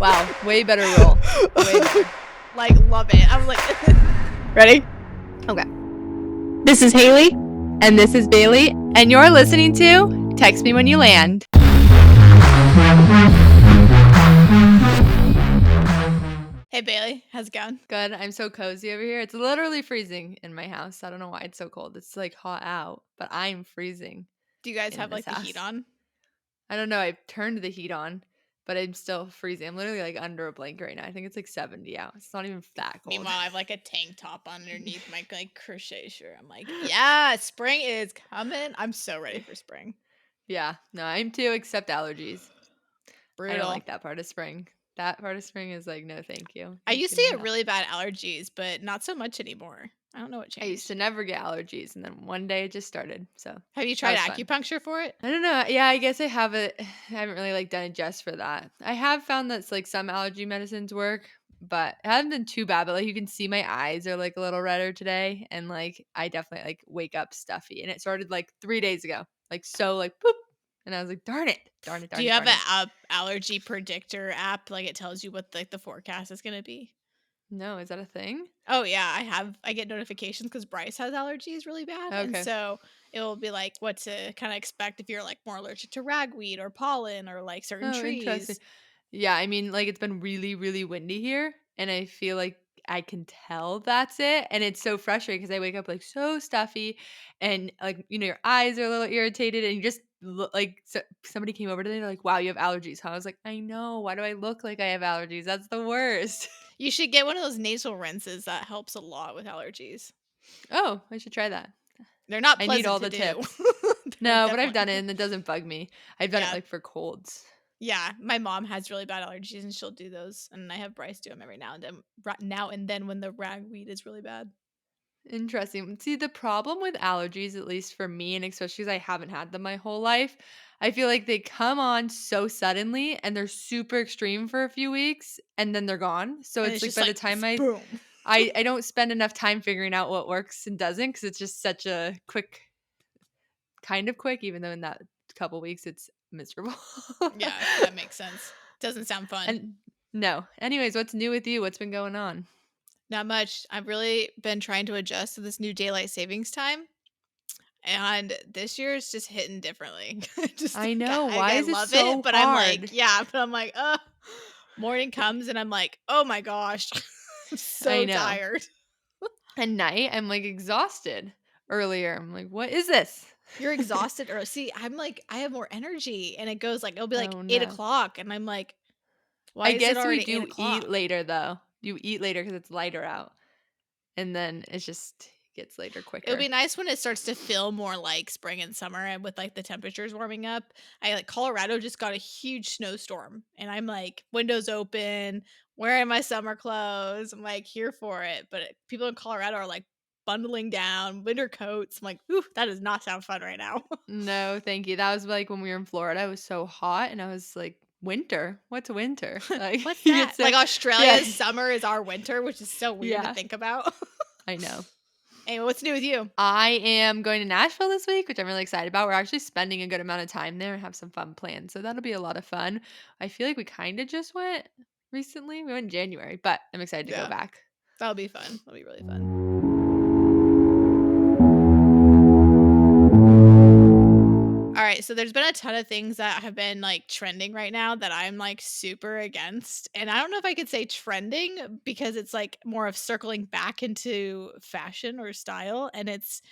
Wow, way better roll. Way better. Like, love it. I'm like, ready? Okay. This is Haley. And this is Bailey. And you're listening to Text Me When You Land. Hey, Bailey. How's it going? Good. I'm so cozy over here. It's literally freezing in my house. I don't know why it's so cold. It's like hot out, but I'm freezing. Do you guys in have this like the heat house. on? I don't know. I've turned the heat on, but I'm still freezing. I'm literally like under a blanket right now. I think it's like 70 out. It's not even that cold. Meanwhile, I have like a tank top underneath my like crochet shirt. I'm like, yeah, spring is coming. I'm so ready for spring. Yeah. No, I'm too, except allergies. Brutal. I don't like that part of spring. That part of spring is like, no, thank you. I You used can to get have- really bad allergies, but not so much anymore. I don't know what I used changed. to never get allergies, and then one day it just started. So Have you tried was fun. acupuncture for it? I don't know. Yeah, I guess I have it. I haven't really like done it just for that. I have found that like some allergy medicines work, but it hasn't been too bad. But like you can see my eyes are like a little redder today, and like I definitely like wake up stuffy. And it started like 3 days ago, like so like poop, and I was like, darn it. Do you have an allergy predictor app? Like it tells you what like the forecast is gonna be. No, is that a thing? Oh yeah, I get notifications because Bryce has allergies really bad, and Okay. so it will be like what to kind of expect if you're like more allergic to ragweed or pollen or like certain Oh, interesting. trees. Yeah, I mean, like it's been really, really windy here, and I feel like I can tell that's it, and it's so frustrating because I wake up like so stuffy, and like your eyes are a little irritated, and you just look like somebody came over today. They're like, "Wow, you have allergies." Huh? I was like, "I know. Why do I look like I have allergies? That's the worst." You should get one of those nasal rinses that helps a lot with allergies. Oh, I should try that. They're not I need pleasant all to the do. tips. They're No, but I've definitely done it, and it doesn't bug me. I've done it yeah. like for colds. Yeah, my mom has really bad allergies and she'll do those, and I have Bryce do them every now and then. Now and then when the ragweed is really bad. Interesting. See, the problem with allergies, at least for me, and especially because I haven't had them my whole life, I feel like they come on so suddenly and they're super extreme for a few weeks and then they're gone. So And it's it's like just by the like time boom. I don't spend enough time figuring out what works and doesn't because it's just such a quick, kind of quick, even though in that couple weeks it's miserable. Yeah, that makes sense. Doesn't sound fun. And no. Anyways, what's new with you? What's been going on? Not much. I've really been trying to adjust to this new daylight savings time. And this year is just hitting differently. just I know. Why I is it love so it, but I'm like, hard? yeah, but I'm like, morning comes and I'm like, oh my gosh. I'm I so know. tired. At night, I'm like exhausted. Earlier, I'm like, what is this? You're exhausted or see, I'm like, I have more energy. And it goes like it'll be like Oh 8 o'clock. And I'm like, why I is it guess we already eight do eat o'clock? later though. You eat later because it's lighter out, and then it just gets later It'll quicker. be nice when it starts to feel more like spring and summer and with like the temperatures warming up. I like Colorado just got a huge snowstorm and I'm like windows open, wearing my summer clothes. I'm like here for it. But people in Colorado are like bundling down, winter coats. I'm like, ooh, that does not sound fun right now. No, thank you. That was like when we were in Florida. It was so hot, and I was like, winter. What's winter? Like What's you that? get so Like yeah, Australia's summer is our winter, which is so weird to yeah. think about. I know. Anyway, what's new with you? I am going to Nashville this week, which I'm really excited about. We're actually spending a good amount of time there and have some fun plans. So that'll be a lot of fun. I feel like we kind of just went recently. We went in January, but I'm excited to go Yeah, back. that'll be fun. That'll be really fun. All right, so there's been a ton of things that have been like trending right now that I'm like super against. And I don't know if I could say trending because it's like more of circling back into fashion or style and it's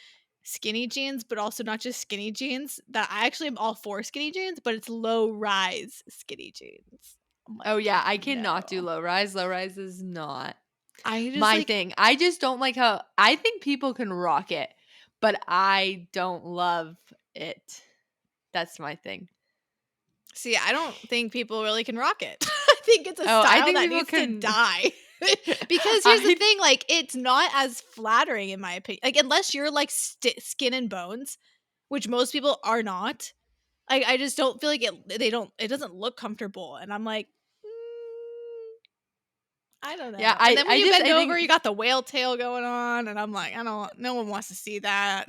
skinny jeans, but also not just skinny jeans. That I actually am all for skinny jeans, but it's low rise skinny jeans. I'm like, Oh yeah, I cannot do no. low rise. Low rise is not I just my like thing. I just don't like how I think people can rock it, but I don't love it. That's my thing. see, I don't think people really can rock it. I think it's a Oh, I style think that people needs to can die. Because here's the I thing, like it's not as flattering in my opinion. Like unless you're like skin and bones, which most people are not. I just don't feel like it doesn't look comfortable and I'm like I don't yeah, know. And then when you bend I over, think you got the whale tail going on and I'm like, I don't no one wants to see that.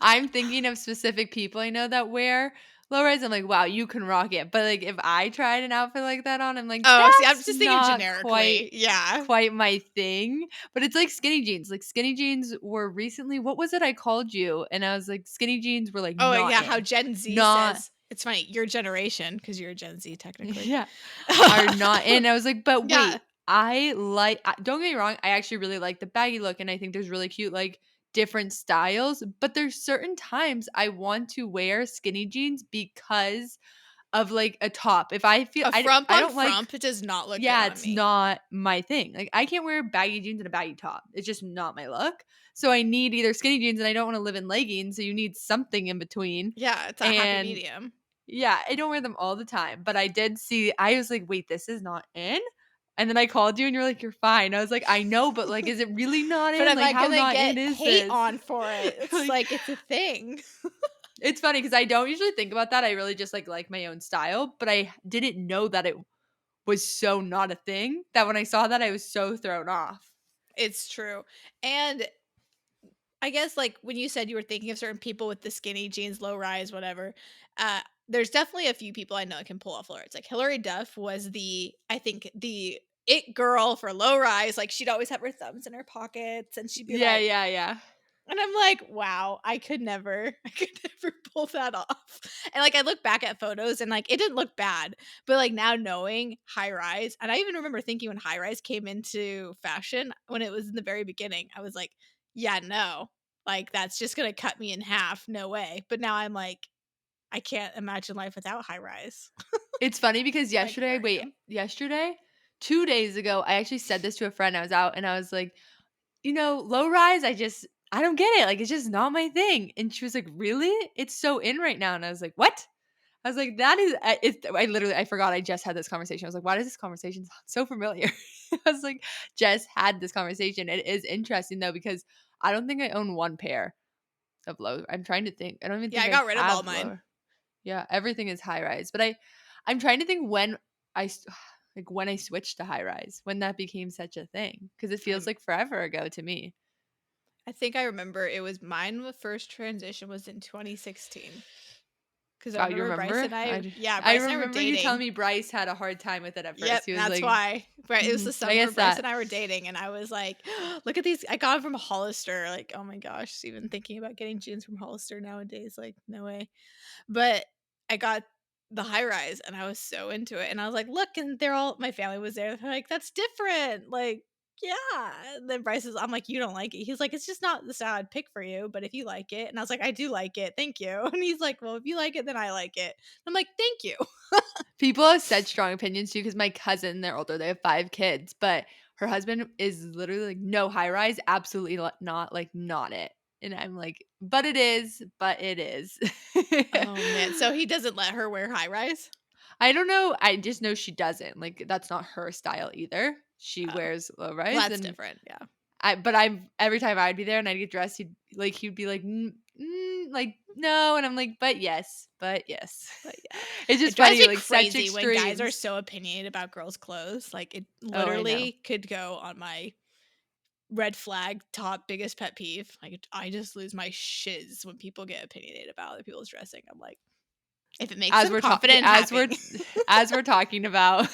I'm thinking of specific people I know that wear low rise, I'm like, "Wow, you can rock it." But, like, if I tried an outfit like that on, I'm like, Oh, see, I'm "That's just thinking not generically. Yeah. quite my thing." But it's like skinny jeans. Like, skinny jeans were recently what was it I called you? And I was like, skinny jeans were, like, Oh, not yeah, how in. Gen Z Not says it's funny, your generation, because 'cause you're a Gen Z technically. yeah, are not in. I was like, "But Yeah, wait, don't get me wrong, I actually really like the baggy look, and I think there's really cute, like, different styles, but there's certain times I want to wear skinny jeans because of, like, a top. If I feel a frump I on don't like frump does not look good yeah, on it's me. not my thing. Like, I can't wear baggy jeans and a baggy top. It's just not my look. So I need either skinny jeans, and I don't wanna live in leggings, so you need something in between, Yeah, it's a happy and medium. yeah, I don't wear them all the time, but I did see I was like, "Wait, this is not in?" And then I called you and you're like, "You're fine." I was like, "I know, but, like, is it really not But in? am Like, I how gonna not in get is hate this?" on for it? It's Like, like, it's a thing. it's funny because I don't usually think about that. I really just, like my own style, but I didn't know that it was so not a thing that when I saw that, I was so thrown off. It's true. And I guess, like, when you said you were thinking of certain people with the skinny jeans, low rise, whatever, there's definitely a few people I know that can pull off low rise. Like, Hilary Duff was I think, the it girl for low rise. Like, she'd always have her thumbs in her pockets, and she'd be Yeah, like, yeah, yeah. and I'm like, "Wow, I could never I could never pull that off." And, like, I look back at photos and, like, it didn't look bad, but, like, now knowing high rise and I even remember thinking when high rise came into fashion, when it was in the very beginning, I was like, "Yeah, no. Like, that's just gonna cut me in half, no way." But now I'm like, I can't imagine life without high rise. It's funny because Like, wearing them. yesterday? 2 days ago, I actually said this to a friend. I was out and I was like, "You know, low rise, I don't get it, like, it's just not my thing." And she was like, "Really? It's so in right now." And I was like, "What?" I was like, "That is" I forgot I just had this conversation. I was like, "Why does this conversation sound so familiar?" I was like, "Just had this conversation." It is interesting though because I don't think I own one pair of low I'm trying to think. I don't even Yeah, think I I got rid of all have mine. lower. Yeah, everything is high rise, but I'm trying to think when I s like, when I switched to high rise, when that became such a thing because it feels I'm like forever ago to me. I think I remember it was mine the first transition was in 2016. 'Cause I Oh, you remember Bryce remember? and I yeah, I Bryce and I were remember you telling dating. me Bryce had a hard time with it at Yep, first. He was that's like why. Right, it was the mhm, I summer guess Bryce that and I were dating, and I was like, "Look at these." I got 'em from Hollister, like, oh my gosh, even thinking about getting jeans from Hollister nowadays, like, no way. But I got the high rise, and I was so into it, and I was like, "Look," and they're all my family was there, they're like, "That's different." Like, "Yeah." And then Bryce is I'm like, "You don't like it." He's like, "It's just not the style I'd pick for you, but if you like it." And I was like, "I do like it, thank you." And he's like, "Well, if you like it, then I like it." I'm like, "Thank you." people have said strong opinions too because my cousin, they're older, they have 5 kids, but her husband is literally like, "No high rise, absolutely not, like, not it." And I'm like, "But it is, but it is." Oh, man. So he doesn't let her wear high rise? I don't know, I just know she doesn't, like, that's not her style either. She Oh, wears low well, rise that's and different, yeah. I'm every time I'd be there and I'd get dressed, he'd be like, like, "No," and I'm like, "But yes, but yes." But yeah, It's it just drives funny, me like, such crazy when guys are extremes. so opinionated about girls' clothes, like, it Oh, I know. literally could go on my red flag, top biggest pet peeve. Like, I just lose my shiz when people get opinionated about other people's dressing. I'm like, if it makes As them we're talking, confident and happy. as we're talking about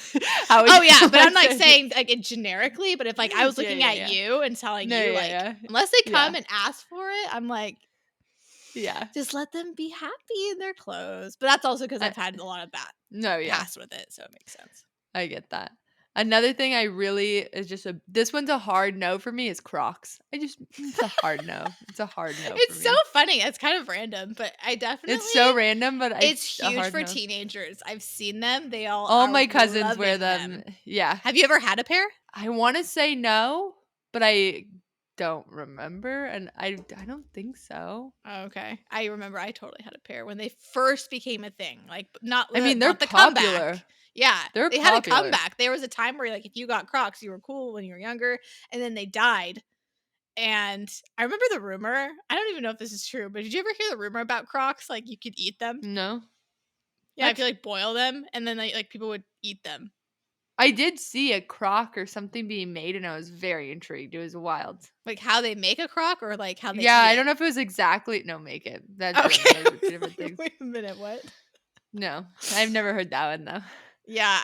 how we Oh, yeah, don't but I'm, like like, the saying, like, it generically, but if, like, I was yeah, looking yeah, at yeah. you and telling No, you, yeah, like, yeah. unless they Yeah, come and ask for it, I'm like, yeah. just let them be happy in their clothes. But that's also because 'cause I I've had a lot of bad no, yeah. past with it, so it makes sense. I get that. Another thing I really is just a this one's a hard no for me is Crocs. It's a hard no. It's a hard no for It's so me. funny, it's kind of random, but I It's definitely so random, but it's it's a huge hard for no. teenagers. I've seen them, they all All are my cousins wear loving them. them. Yeah. Have you ever had a pair? I wanna say no, but I don't remember, and I don't think so. Oh, okay. I remember I totally had a pair when they first became a thing, like, not I mean, they're not the comeback. popular. Yeah, They're they had a popular. comeback. There was a time where, like, if you got Crocs, you were cool when you were younger, and then they died, and I remember the rumor I don't even know if this is true, but did you ever hear the rumor about Crocs, like, you could eat them? No? Yeah, if you, What? like, boil them, and then, like, people would eat them. I did see a Croc or something being made, and I was very intrigued. It was wild. Like, how they make a Croc or, like, how they Yeah, eat I it? don't know if it was exactly no, make it. That's different. Okay. Those are 2 different things. Wait a minute, what? No, I've never heard that one though. Yeah,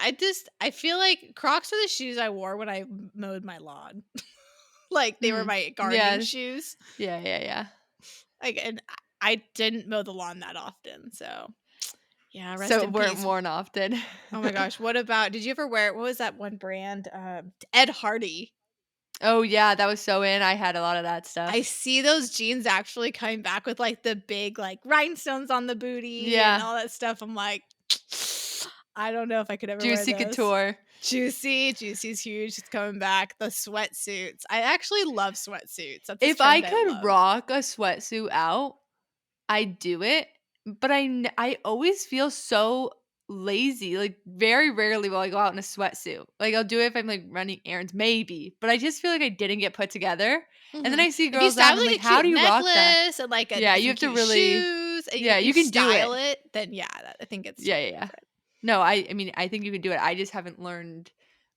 I feel like Crocs are the shoes I wore when I mowed my lawn. Like, they were Mm. my gardening Yeah. shoes. Yeah, yeah, yeah. Like, and I didn't mow the lawn that often, so yeah, rest So it in weren't peace. worn often. Oh my gosh, what about did you ever wear what was that one brand? Ed Hardy. Oh, yeah, that was so in. I had a lot of that I stuff. see those jeans actually coming back with, like, the big, like, rhinestones on the booty and Yeah. all that stuff. I'm like, I don't know if I could ever wear Juicy those. Couture. Juicy's huge, it's coming back. The sweatsuits. I actually love sweatsuits. That's a If I trend I could love. rock a sweatsuit out, I'd do it, but I always feel so lazy, like, very rarely will I go out in a sweatsuit. Like, I'll do it if I'm, like, running errands, maybe, but I just feel like I didn't get put together, and then Mhm. I see If you girls out style and I'm like like, a "How cute do you rock that?" necklace and, like, Yeah, you some have to cute really shoes and yeah, you you can do it. style it, then yeah, that I think it's Yeah, totally yeah, yeah. different. No, I mean, I think you can do it. I just haven't learned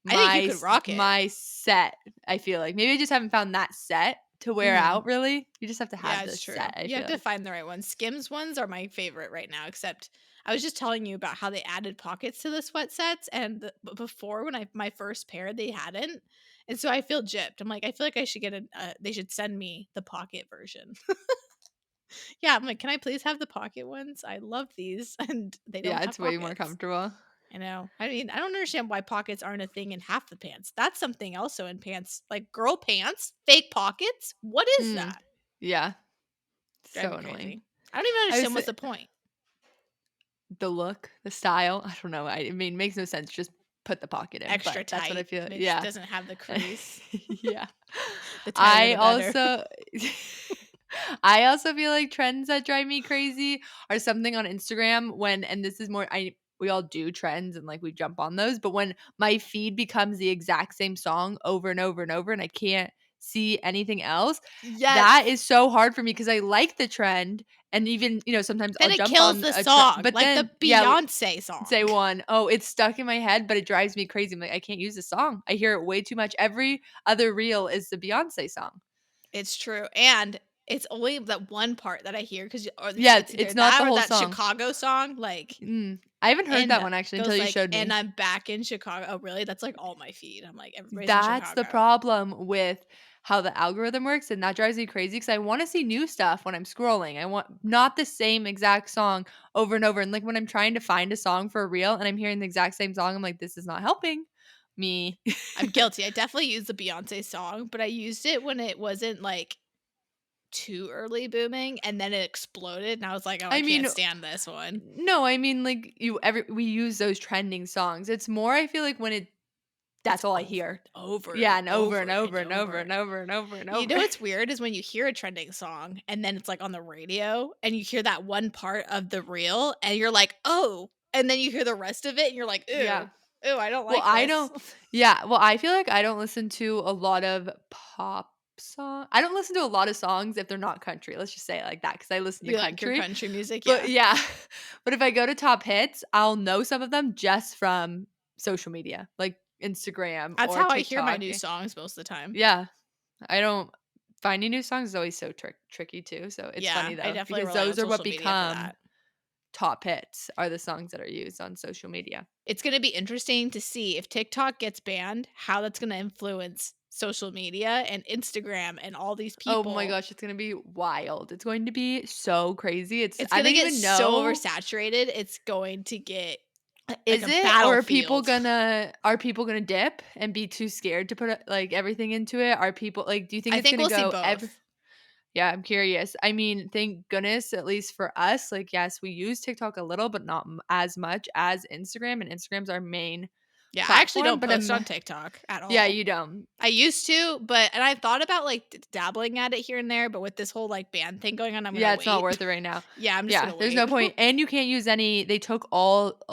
I think you could rock it. my set, I feel like. Maybe I just haven't found that set to wear Mhm. out really. You just have to Yeah, have the it's set, true. I You have feel to like. find the right ones. Skims ones are my favorite right now, except I was just telling you about how they added pockets to the sweat sets, and before when I my first pair they hadn't, and so I feel gypped. I'm like, I feel like I should get a. They should send me the pocket version. Yeah, I'm like, can I please have the pocket ones? I love these, and they don't Yeah, have it's way more pockets. comfortable. I know. I mean, I don't understand why pockets aren't a thing in half the pants. That's something also in pants, like girl pants, fake pockets. What is Mm. that? Yeah, Drive so me annoying. crazy. I don't even I understand was what's the point. the look, the style, I don't know. I mean, it makes no sense. Just put the pocket in, Extra but that's what I tight, feel. makes Yeah. doesn't have the crease. Yeah. The tighter I the better. also I also feel like trends that drive me crazy are something on Instagram when and this is more I we all do trends and like we jump on those, but when my feed becomes the exact same song over and over and over and I can't see anything else, that Yes. is so hard for me because I like the trend and even, sometimes I'll Then it jump kills on the a trend, song, but like then the yeah, Beyoncé say song. one. Oh, it's stuck in my head, but it drives me crazy. I'm like, I can't use this song. I hear it way too much. Every other reel is the Beyonce song. It's true, and it's only that one part that I hear because or Yeah, it's either it's not that the or whole that song. Chicago song, like, I haven't heard that and one actually until goes you like, showed "And me. I'm back in Chicago." Oh, really? That's, like, all my feed. I'm like, "Everybody's in That's the Chicago." problem with how the algorithm works, and that drives me crazy because I wanna see new stuff when I'm scrolling. I want not the same exact song over and over, and, like, when I'm trying to find a song for a reel and I'm hearing the exact same song, I'm like, "This is not helping me." I'm guilty. I definitely used the Beyoncé song, but I used it when it wasn't, like, too early booming, and then it exploded, and I was like, "Oh, I I can't mean, stand this one." no, I mean, like, we use those trending songs. It's more I feel like when It's that's all I over, hear. over, Yeah, and and over and over, over and and over over. and over and over and You know over. what's weird is when you hear a trending song and then it's, like, on the radio and you hear that one part of the reel and you're like, "Oh," and then you hear the rest of it and you're like, Yeah. "Ew, ew, I don't Well, like I this." don't yeah, well, I feel like I don't listen to a lot of pop I don't listen to a lot of songs if they're not country, let's just say it like that, because I listen to You like your country. country music? But Yeah. yeah, but if I go to top hits, I'll know some of them just from social media, like Instagram That's or how I hear my TikTok. new songs most of the time. Yeah, I don't finding new songs is always so tricky too, so it's Yeah, funny I though, definitely because rely on those are what social media for become that. top hits, are the songs that are used on social media. It's gonna be interesting to see if TikTok gets banned, how that's gonna influence social media and Instagram and all these Oh my people. gosh, it's gonna be wild. It's going to be so crazy. It's It's I gonna don't get even so know. oversaturated, it's going to get like Is a it or battlefield. are people gonna dip and be too scared to put like everything into it? Are people like do you think I it's think gonna we'll see go both. yeah, I'm curious. I mean, thank goodness, at least for us, like yes, we use TikTok a little, but not as much as Instagram, and Instagram's our main Yeah, I actually platform. don't But post on TikTok at yeah, all. you don't. I used to, but and I thought about, like, dabbling at it here and there, but with this whole, like, band thing going on, I'm gonna Yeah, it's not wait. worth it right now. Yeah, I'm just Yeah, gonna there's no wait. point, and you can't use any they took a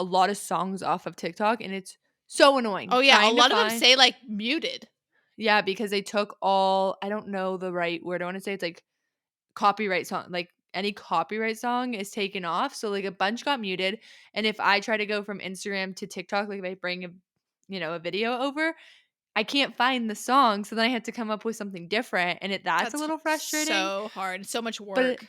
lot of songs off of TikTok, and it's so annoying Oh, yeah, a trying to lot of them find say, like, muted. yeah, because they took all I don't know the right word, I wanna say it's, like, copyright song like, any copyright song is taken off, so, like, a bunch got muted, and if I try to go from Instagram to TikTok, like, if I bring a video over, I can't find the song, so then I have to come up with something different, and that's a That's little frustrating, so hard, so much but work.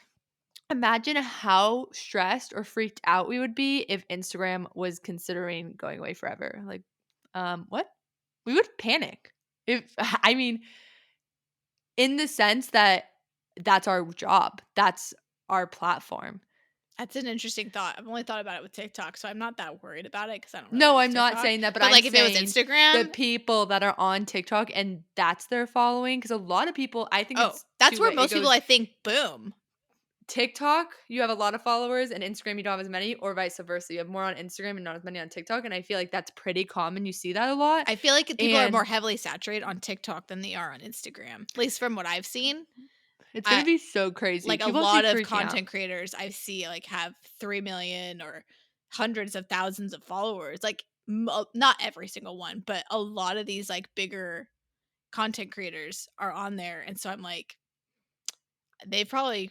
Imagine how stressed or freaked out we would be if Instagram was considering going away forever. Like, what? We would panic. If I mean, in the sense that that's our job. That's our platform. That's an interesting thought. I've only thought about it with TikTok, so I'm not that worried about it because I don't really No, use I'm not TikTok. saying that, but But, I'm like, if it was saying the Instagram, people that are on TikTok and that's their following, because a lot of people, I think oh, it's that's 2 where way. It most people, goes I think, boom. TikTok, you have a lot of followers, and Instagram, you don't have as many, or vice versa. You have more on Instagram and not as many on TikTok, and I feel like that's pretty common. You see that a lot, I feel like people are more and heavily saturated on TikTok than they are on Instagram, at least from what I've seen. it's gonna I be so crazy. like, a People have to lot be of freaking out. content creators I see, like, have 3,000,000 or hundreds of thousands of followers, like, not every single one, but a lot of these, like, bigger content creators are on there, and so I'm like, they probably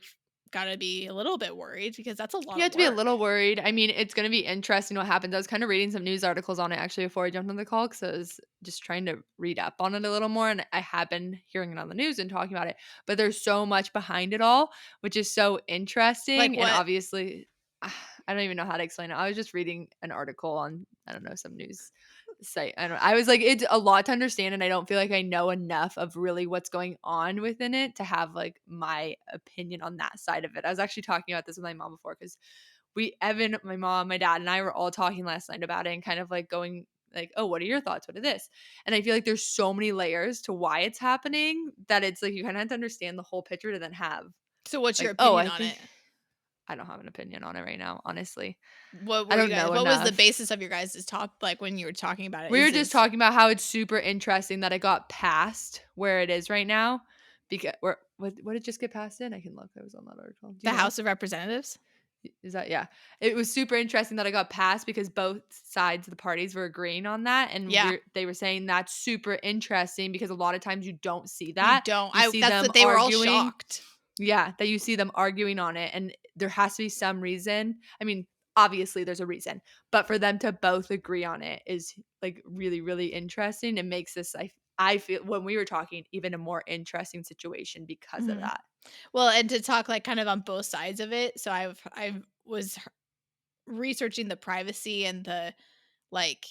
gotta be a little bit worried because that's a lot You of have to be a work. little worried. I mean, it's gonna be interesting what happens. I was kind of reading some news articles on it actually before I jumped on the call because I was just trying to read up on it a little more, and I have been hearing it on the news and talking about it. But there's so much behind it all, which is so Like interesting. And what? obviously, I don't even know how to explain it. I was just reading an article on I don't know some news site. I don't. I was like, it's a lot to understand, and I don't feel like I know enough of really what's going on within it to have like my opinion on that side of it. I was actually talking about this with my mom before because Evan, my mom, my dad, and I were all talking last night about it and kind of like going like, oh, what are your thoughts? What are this? And I feel like there's so many layers to why it's happening that it's like you kind of have to understand the whole picture to then have So what's your like, oh, opinion I on think it? I don't have an opinion on it right now, honestly. What I were you don't guys know what was the enough. basis of your guys' talk, like, when you were talking about it? We Is were just this talking about how it's super interesting that it got passed where it is right now. Because what did it just get passed in? I can look. I was on that article. Do you the know? House of Representatives? Is that yeah. It was super interesting that it got passed because both sides of the parties were agreeing on that, and Yeah, they were saying that's super interesting because a lot of times you don't see you that. don't You I see that's them what they were all arguing. shocked. Yeah, that you see them arguing on it, and there has to be some reason. I mean, obviously there's a reason, but for them to both agree on it is like really, really interesting. It makes this I feel when we were talking even a more interesting situation because of Mhm. that. Well, and to talk, like, kind of on both sides of it, so I was researching the privacy and the, like,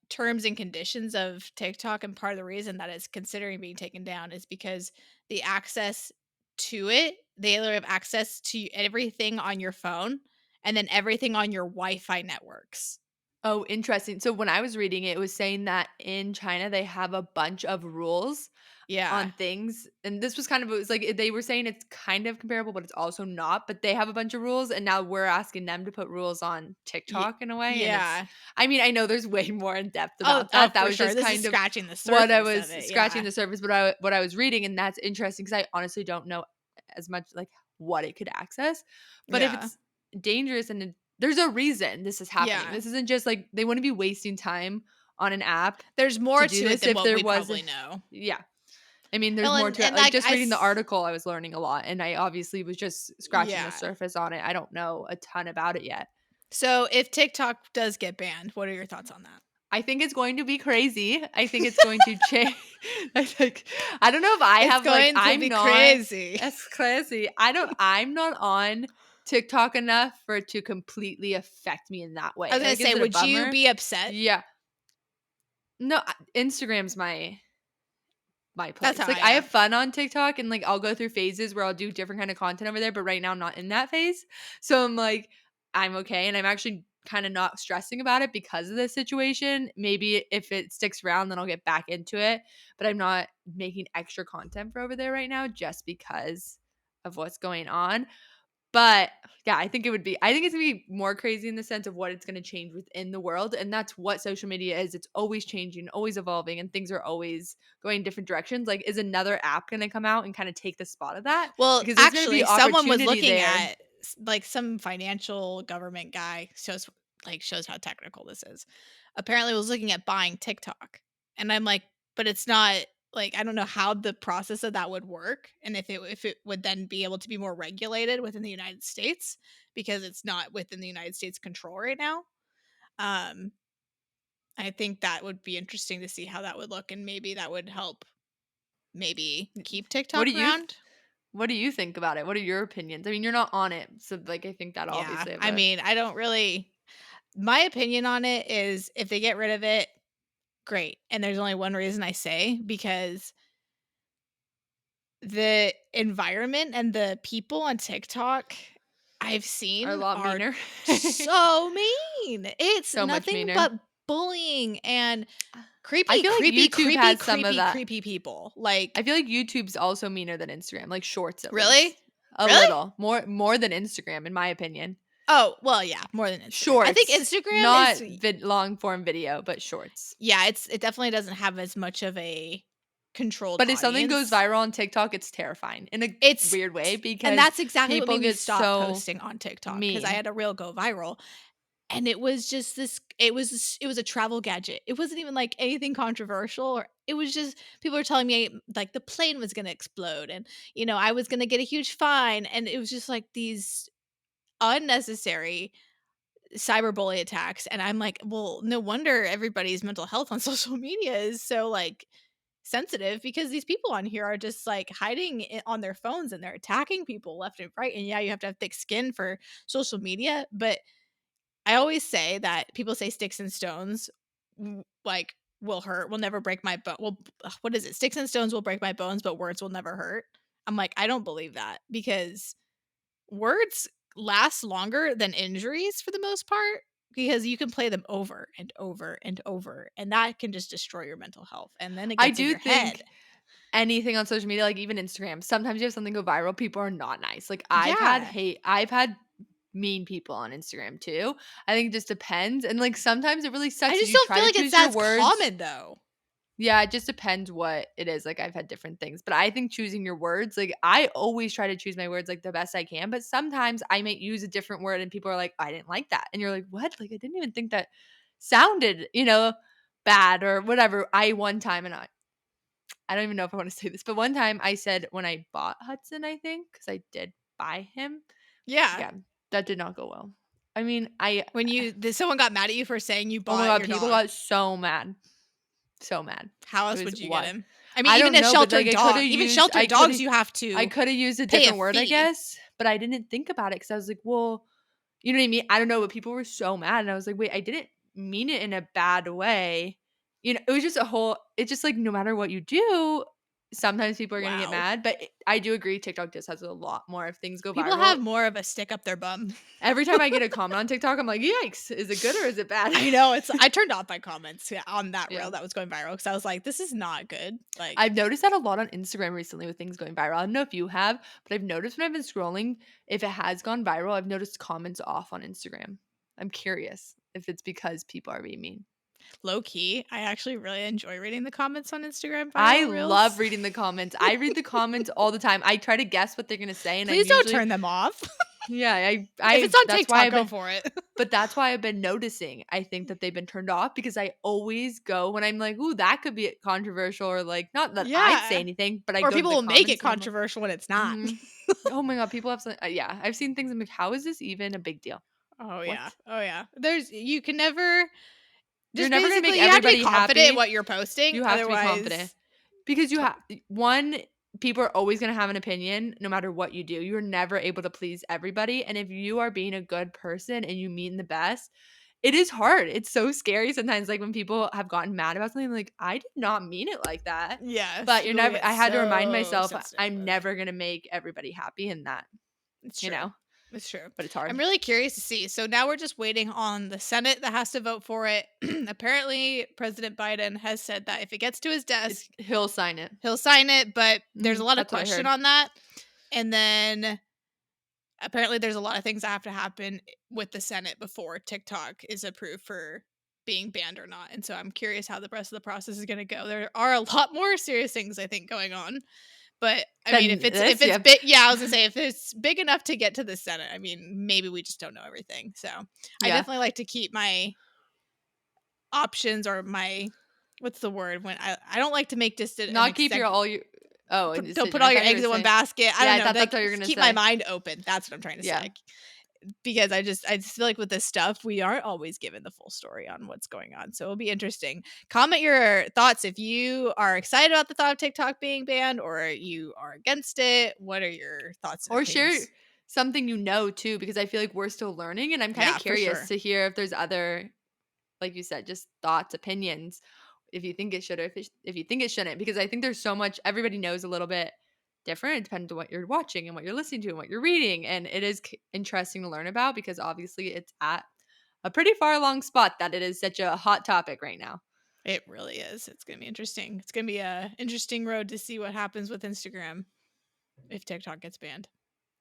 terms and conditions of TikTok, and part of the reason that it's considering being taken down is because the access to it, they literally have access to everything on your phone and then everything on your Wi-Fi networks. Oh, interesting. So when I was reading it, it was saying that in China they have a bunch of rules Yeah. on things, and this was kind of it was like they were saying it's kind of comparable, but it's also not. But they have a bunch of rules, and now we're asking them to put rules on Ye TikTok in a way. And it's, yeah. I mean, I know there's way more in depth Oh, about oh, that. That for was sure. just This is kind of scratching the what I surface of was it, scratching yeah. the surface, but what I was reading, and that's interesting because I honestly don't know as much like what it could access. But if Yeah. it's dangerous and there's a reason this is happening. Yeah. This isn't just like they wouldn't be wasting time on an app There's to more do to it this than if what there we was probably know. yeah. I mean, there's Well, more to it. and, Like like, just reading the article, I was learning a lot, and I obviously was just scratching the yeah. surface on it. I don't know a ton about it yet. So, if TikTok does get banned, what are your thoughts on that? I think it's going to be crazy. I think it's going to change. I think I don't know if I It's have like going to I'm be not. crazy. That's crazy. I'm not on TikTok enough for it to completely affect me in that I way. was gonna Like, say, is it a would you bummer? be upset? Yeah. No, Instagram's my That's how place. Like, I I have am. fun on TikTok and, like, I'll go through phases where I'll do different kind of content over there, but right now I'm not in that phase. So I'm like, I'm okay, and I'm actually kinda not stressing about it because of this situation. Maybe if it sticks around, then I'll get back into it, but I'm not making extra content for over there right now just because of what's going on. But, yeah, I think it's gonna be more crazy in the sense of what it's gonna change within the world, and that's what social media is. It's always changing, always evolving, and things are always going different directions. Like, is another app gonna come out and kinda take the spot of that? Well, Because there's gonna be actually, someone was opportunity looking there. at like some financial government guy shows how technical this is. Apparently was looking at buying TikTok. And I'm like, but it's not like I don't know how the process of that would work and if it would then be able to be more regulated within the United States because it's not within the United States control right now. Um I think that would be interesting to see how that would look and maybe that would help maybe keep What do TikTok you around. What do you think about it? What are your opinions? I mean, you're not on it, so, like, I think that Yeah, obviously, I but mean, I don't really my opinion on it is if they get rid of it, great, and there's only one reason I say, because the environment and the people on TikTok I've are a seen lot are meaner. so mean. It's So much nothing meaner. but bullying and I creepy, feel like creepy, YouTube creepy, has some of creepy, that. creepy people. I Like, feel like YouTube's also meaner than Instagram, like shorts at really? least. A Really? little. More than Instagram in my opinion. Oh, well, yeah, more than Instagram. I think Shorts, Instagram not is long form video, but shorts. yeah, it definitely doesn't have as much of a controlled But if something goes audience. viral on TikTok, it's terrifying in a It's weird way and because that's exactly what people made me get stop so posting on TikTok because I mean. had a reel go viral, and it was just it was a travel gadget. It wasn't even, like, anything controversial or it was just people were telling me, like, the plane was gonna explode and, I was gonna get a huge fine, and it was just, like, these unnecessary cyberbully attacks, and I'm like, "Well, no wonder everybody's mental health on social media is so, like, sensitive because these people on here are just, like, hiding on their phones, and they're attacking people left and right, and yeah, you have to have thick skin for social media, but I always say that people say sticks and stones, like, will hurt, will never break my bone well, what is it? Sticks and stones will break my bones, but words will never hurt. I'm like, I don't believe that because words last longer than injuries for the most part because you can play them over and over and over, and that can just destroy your mental health, and then it I gets in do your head. think anything on social media, like even Instagram, sometimes you have something go viral, people are not nice. Like Yeah. I've had mean people on Instagram too. I think it just depends. And like sometimes it really I sucks if just you don't try feel to like it's choose your as words. common, though. Yeah, it just depends what it is. Like I've had different things, but I think choosing your words, like I always try to choose my words like the best I can, but sometimes I might use a different word and people are like, I didn't like that. And you're like, what? Like I didn't even think that sounded, bad or whatever. One time and I don't even know if I want to say this, but one time I said when I bought Hudson, I think, because I did buy him. Yeah. Yeah, that did not go well. I mean, I When someone got mad at you for saying you oh my bought god, your people dog. got so mad. So mad. How It else was would you get what? him? I mean, I even don't a know, but like sheltered dog even sheltered dogs, you have I to could have used a pay a different word, I fee. guess, but I didn't think about it because I was like, well, you know what I mean? I don't know, but people were so mad, and I was like, wait, I didn't mean it in a bad way. It was just it's just like no matter what you do, sometimes people are gonna get Wow. mad. But I do agree, TikTok just has a lot more. If things go People viral, have more of a stick up their bum. every time I get a comment on TikTok, I'm like, yikes, is it good or is it bad? I know, I turned off my comments, yeah, on that Yeah. reel that was going viral because I was like, "This is not good." Like, I've noticed that a lot on Instagram recently with things going viral. I don't know if you have, but I've noticed when I've been scrolling, if it has gone viral, I've noticed comments off on Instagram. I'm curious if it's because people are being mean. low key, I actually really enjoy reading the comments on Instagram I viral love reels. reading the comments. I read the comments all the time. I try to guess what they're gonna say, and I Please don't usually, turn them off. yeah, If it's on that's why TikTok, I've go been, for it. but that's why I've been noticing. I think that they've been turned off because I always go when I'm like, ooh, that could be controversial, or like, not that I'd say Yeah. anything, but I Or go to people the will make it comments and I'm like, controversial when it's not. mhm. Oh my god, people have some yeah, I've seen things I'm like, "How is this even a big deal? Oh, What?" yeah. Oh, yeah. You can never You're just never gonna make basically you have to be everybody confident in happy. what you're posting, You have to be confident otherwise because you to have one, people are always gonna have an opinion no matter what you do. You're never able to please everybody, and if you are being a good person and you mean the best, it is hard. It's so scary sometimes, like, when people have gotten mad about something, like, "I did not mean it like that." yes, But you're people never get I had to remind so myself, sensitive I'm with it. never gonna make everybody happy in that, It's you true. know? It's true. But it's I'm hard. really curious to see. So now we're just waiting on the Senate that has to vote for it. Apparently, President Biden has said that if it gets to his desk, He'll sign it. he'll sign it, but there's a lot of That's what I question heard. on that. And then apparently there's a lot of things that have to happen with the Senate before TikTok is approved for being banned or not. And so I'm curious how the rest of the process is going to go. There are a lot more serious things I think going on. But I mean, Then if this, it's yeah. big, yeah, I was gonna say if it's big enough to get to the Senate, I mean, maybe we just don't know everything. So I Yeah. definitely like to keep my options or my what's the word when I don't like to make just an Not keep your exec. all your oh, a Don't put decision. I all your thought you were eggs in one saying basket. I yeah, don't I know. thought Like that's what you were gonna keep my say. mind open. That's what I'm trying to Yeah. say. because I just feel like with this stuff, we aren't always given the full story on what's going on. So it'll be interesting. Comment your thoughts if you are excited about the thought of TikTok being banned or you are against it. What are your thoughts and Or share opinions? something you know too, because I feel like we're still learning, and I'm kinda Yeah, for curious sure. to hear if there's other, like you said, just thoughts, opinions, if you think it should or if you think it shouldn't, because I think there's so much everybody knows a little bit different. It depends on what you're watching and what you're listening to and what you're reading, and it is interesting to learn about because obviously it's at a pretty far along spot that it is such a hot topic right now. It really is. It's gonna be interesting. It's gonna be a interesting road to see what happens with Instagram if TikTok gets banned.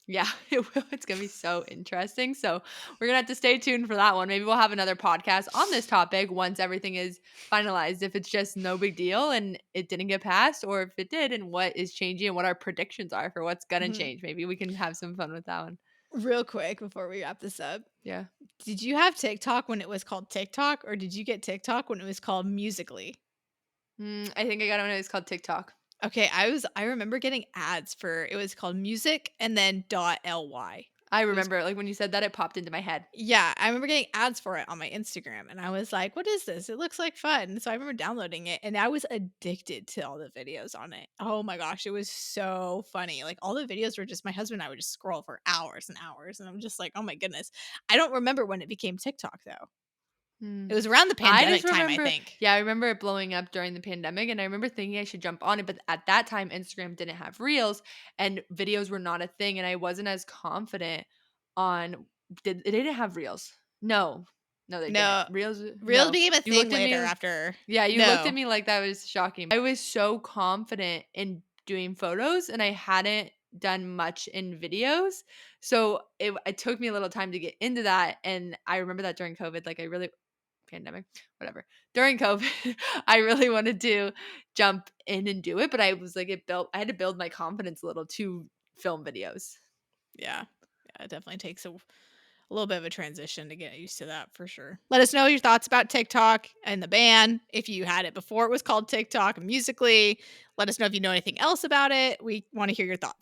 Yeah, it will. It's gonna be so interesting. So we're gonna have to stay tuned for that one. Maybe we'll have another podcast on this topic once everything is finalized. If it's just no big deal and it didn't get passed, or if it did, and what is changing and what our predictions are for what's gonna Mhm. change. Maybe we can have some fun with that one. Real quick before we wrap this up, Yeah. did you have TikTok when it was called TikTok, or did you get TikTok when it was called Musically? I think I got one. It's called TikTok. Okay, I remember getting ads for it was called Music and then .ly. I It was remember, like when you said that, it popped into my head. Yeah, I remember getting ads for it on my Instagram, and I was like, "What is this? It looks like fun." So I remember downloading it, and I was addicted to all the videos on it. Oh my gosh, it was so funny. Like all the videos were just my husband and I would just scroll for hours and hours, and I'm just like, "Oh my goodness." I don't remember when it became TikTok though. Hmm. It was around the I just pandemic time, I remember, think. yeah, I remember it blowing up during the pandemic, and I remember thinking I should jump on it, but at that time, Instagram didn't have Reels, and videos were not a thing, and I wasn't as confident on did they didn't have Reels. No. No, they didn't. No, Reels Reels no. became a You thing looked at later me after yeah, you looked at No. me like that was shocking. I was so confident in doing photos, and I hadn't done much in videos, so it took me a little time to get into that, and I remember that during COVID, like, I really pandemic, whatever. During COVID, I really wanted to jump in and do it, but I was like, I had to build my confidence a little to film videos. Yeah. Yeah, it definitely takes a little bit of a transition to get used to that for sure. Let us know your thoughts about TikTok and the ban. If you had it before it was called TikTok, Musically. Let us know if you know anything else about it. We want to hear your thoughts.